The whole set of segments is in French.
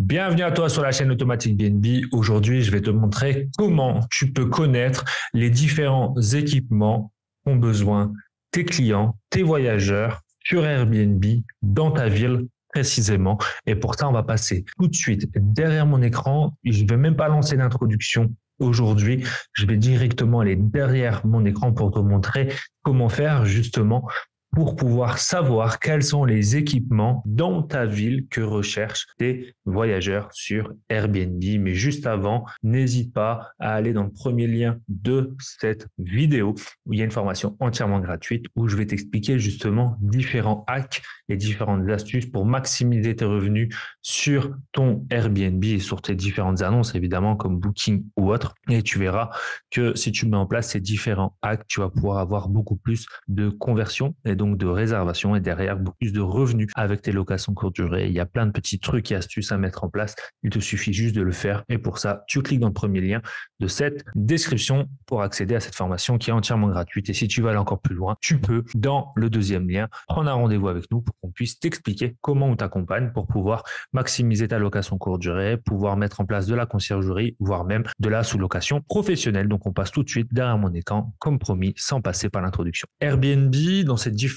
Bienvenue à toi sur la chaîne Automatique BNB. Aujourd'hui, je vais te montrer comment tu peux connaître les différents équipements qu'ont besoin tes clients, tes voyageurs sur Airbnb dans ta ville précisément. Et pour ça, on va passer tout de suite derrière mon écran. Je ne vais même pas lancer d'introduction aujourd'hui. Je vais directement aller derrière mon écran pour te montrer comment faire justement pour pouvoir savoir quels sont les équipements dans ta ville que recherchent tes voyageurs sur Airbnb. Mais juste avant, n'hésite pas à aller dans le premier lien de cette vidéo où il y a une formation entièrement gratuite où je vais t'expliquer justement différents hacks et différentes astuces pour maximiser tes revenus sur ton Airbnb et sur tes différentes annonces, évidemment, comme Booking ou autre. Et tu verras que si tu mets en place ces différents hacks, tu vas pouvoir avoir beaucoup plus de conversion et donc de réservation et derrière beaucoup plus de revenus avec tes locations courte durée. Il y a plein de petits trucs et astuces à mettre en place. Il te suffit juste de le faire. Et pour ça, tu cliques dans le premier lien de cette description pour accéder à cette formation qui est entièrement gratuite. Et si tu veux aller encore plus loin, tu peux, dans le deuxième lien, prendre un rendez-vous avec nous pour qu'on puisse t'expliquer comment on t'accompagne pour pouvoir maximiser ta location courte durée, pouvoir mettre en place de la conciergerie, voire même de la sous-location professionnelle. Donc, on passe tout de suite derrière mon écran, comme promis, sans passer par l'introduction. Airbnb, dans ces différents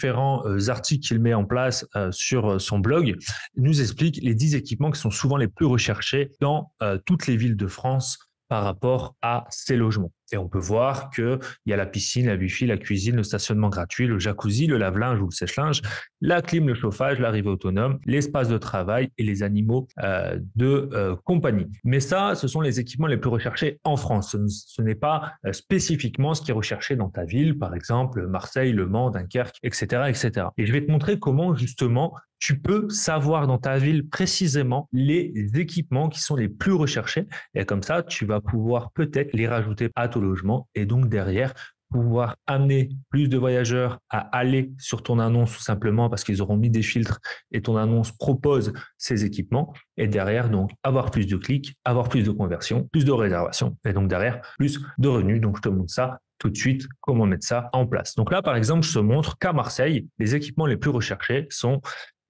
articles qu'il met en place sur son blog, nous explique les 10 équipements qui sont souvent les plus recherchés dans toutes les villes de France par rapport à ces logements. Et on peut voir qu'il y a la piscine, la wifi, la cuisine, le stationnement gratuit, le jacuzzi, le lave-linge ou le sèche-linge, la clim, le chauffage, l'arrivée autonome, l'espace de travail et les animaux de compagnie. Mais ça, ce sont les équipements les plus recherchés en France. Ce n'est pas spécifiquement ce qui est recherché dans ta ville, par exemple Marseille, Le Mans, Dunkerque, etc., etc. Et je vais te montrer comment justement tu peux savoir dans ta ville précisément les équipements qui sont les plus recherchés. Et comme ça, tu vas pouvoir peut-être les rajouter à ton logement et donc derrière pouvoir amener plus de voyageurs à aller sur ton annonce tout simplement parce qu'ils auront mis des filtres et ton annonce propose ces équipements et derrière donc avoir plus de clics, avoir plus de conversions, plus de réservations et donc derrière plus de revenus. Donc je te montre ça tout de suite, comment mettre ça en place. Donc là par exemple, je te montre qu'à Marseille, les équipements les plus recherchés sont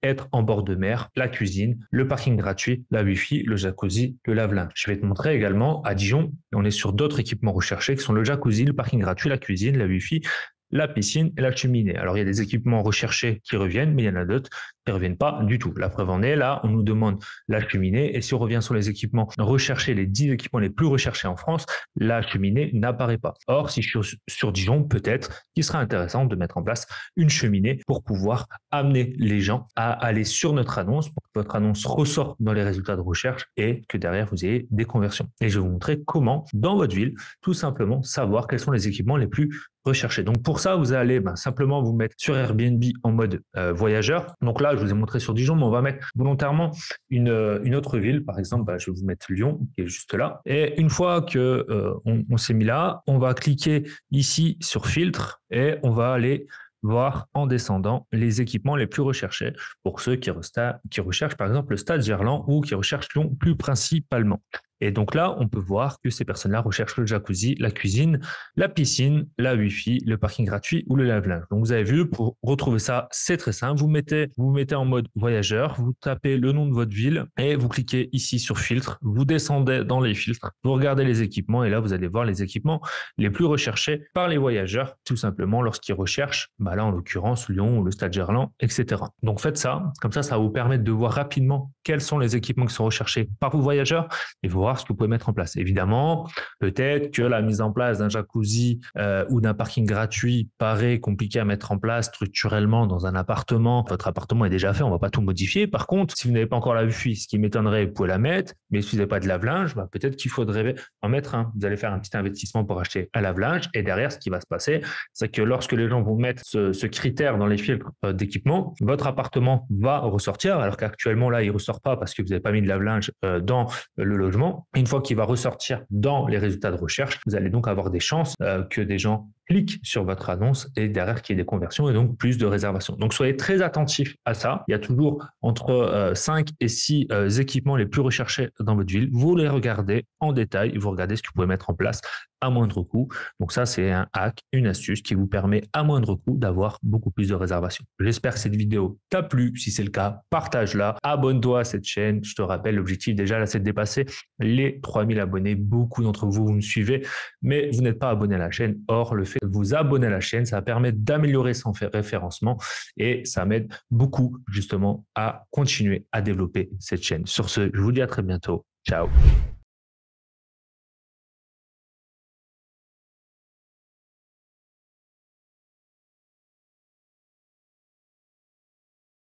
être en bord de mer, la cuisine, le parking gratuit, la wifi, le jacuzzi, le lave-linge. Je vais te montrer également à Dijon, on est sur d'autres équipements recherchés qui sont le jacuzzi, le parking gratuit, la cuisine, la wifi, la piscine et la cheminée. Alors, il y a des équipements recherchés qui reviennent, mais il y en a d'autres qui ne reviennent pas du tout. La preuve en est, là, on nous demande la cheminée. Et si on revient sur les équipements recherchés, les 10 équipements les plus recherchés en France, la cheminée n'apparaît pas. Or, si je suis sur Dijon, peut-être qu'il sera intéressant de mettre en place une cheminée pour pouvoir amener les gens à aller sur notre annonce, pour que votre annonce ressorte dans les résultats de recherche et que derrière, vous ayez des conversions. Et je vais vous montrer comment, dans votre ville, tout simplement savoir quels sont les équipements les plus rechercher. Donc pour ça, vous allez simplement vous mettre sur Airbnb en mode voyageur. Donc là, je vous ai montré sur Dijon, mais on va mettre volontairement une autre ville. Par exemple, je vais vous mettre Lyon, qui est juste là. Et une fois que on s'est mis là, on va cliquer ici sur filtre et on va aller voir en descendant les équipements les plus recherchés pour ceux qui recherchent par exemple le Stade Gerland ou qui recherchent Lyon plus principalement. Et donc là, on peut voir que ces personnes-là recherchent le jacuzzi, la cuisine, la piscine, la wifi, le parking gratuit ou le lave-linge. Donc vous avez vu, pour retrouver ça, c'est très simple. Vous vous mettez en mode voyageur, vous tapez le nom de votre ville et vous cliquez ici sur filtre. Vous descendez dans les filtres, vous regardez les équipements et là, vous allez voir les équipements les plus recherchés par les voyageurs, tout simplement lorsqu'ils recherchent, là en l'occurrence Lyon ou le Stade Gerland, etc. Donc faites ça, comme ça va vous permettre de voir rapidement quels sont les équipements qui sont recherchés par vos voyageurs et voir ce que vous pouvez mettre en place. Évidemment, peut-être que la mise en place d'un jacuzzi ou d'un parking gratuit paraît compliqué à mettre en place structurellement dans un appartement. Votre appartement est déjà fait, on ne va pas tout modifier. Par contre, si vous n'avez pas encore la wifi, ce qui m'étonnerait, vous pouvez la mettre. Mais si vous n'avez pas de lave-linge, peut-être qu'il faudrait en mettre un. Vous allez faire un petit investissement pour acheter un lave-linge. Et derrière, ce qui va se passer, c'est que lorsque les gens vont mettre ce critère dans les filtres d'équipement, votre appartement va ressortir, alors qu'actuellement, là, il ne ressort pas parce que vous n'avez pas mis de lave-linge dans le logement. Une fois qu'il va ressortir dans les résultats de recherche, vous allez donc avoir des chances que des gens cliquent sur votre annonce et derrière qu'il y ait des conversions et donc plus de réservations. Donc, soyez très attentifs à ça. Il y a toujours entre 5 et 6 équipements les plus recherchés dans votre ville. Vous les regardez en détail, vous regardez ce que vous pouvez mettre en place à moindre coût. Donc ça, c'est un hack, une astuce qui vous permet à moindre coût d'avoir beaucoup plus de réservations. J'espère que cette vidéo t'a plu. Si c'est le cas, partage-la. Abonne-toi à cette chaîne. Je te rappelle, l'objectif déjà là, c'est de dépasser les 3000 abonnés. Beaucoup d'entre vous, vous me suivez, mais vous n'êtes pas abonné à la chaîne. Or, le fait de vous abonner à la chaîne, ça permet d'améliorer son référencement et ça m'aide beaucoup justement à continuer à développer cette chaîne. Sur ce, je vous dis à très bientôt. Ciao.